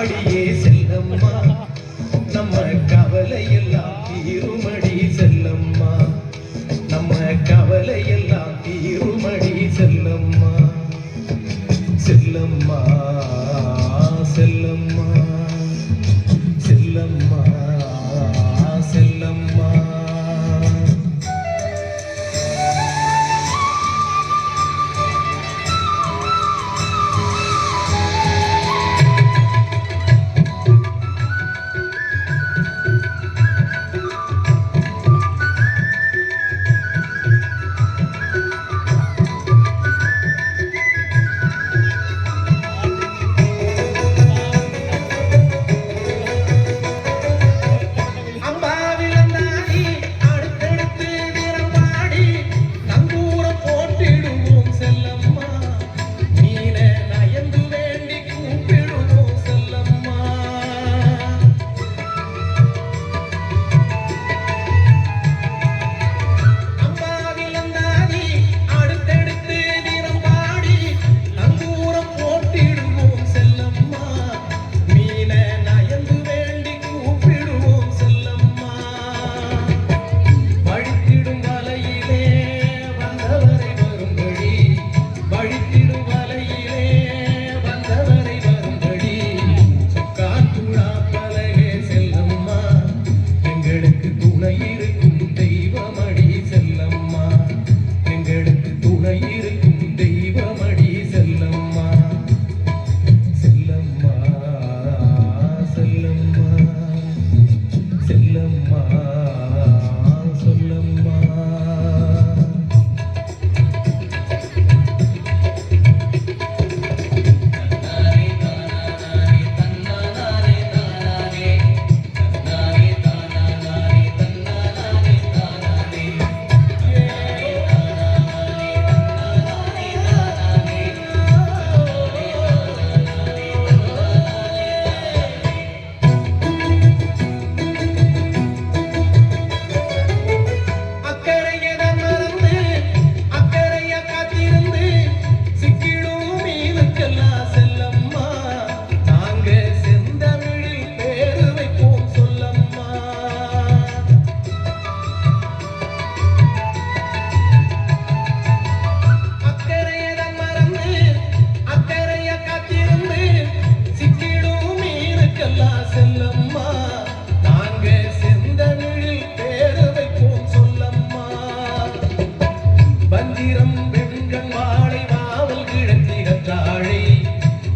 அடியே செல்லம்மா நம்ம கவலை எல்லாம் தீருமடி செல்லம்மா நம்ம கவலை எல்லாம் தீருமடி செல்லம்மா செல்லம்மா செல்லம்மா செல்லம்மா செல்லம்மா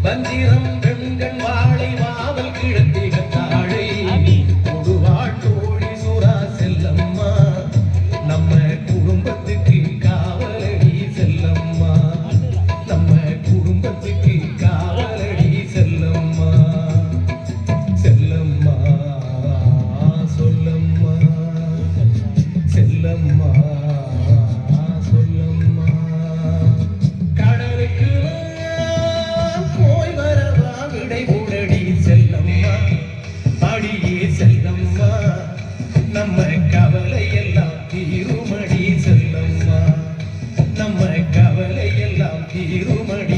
பந்திரம் பெண்கள் வாழை வாவல் கிழத்தி கத்தாழை பொதுவாழ் தோழி சுறா செல்லம்மா நம்ம குடும்பத்துக்கு காவலடி செல்லம்மா நம்ம குடும்பத்துக்கு காவலடி செல்லம்மா செல்லம்மா சொல்லம்மா செல்லம்மா சொல்லம்மா கடலுக்கு செல்லம்மா நம்ம கவலை எல்லாம் தீருமடி செல்லம்மா நம்ம கவலை எல்லாம் தீருமடி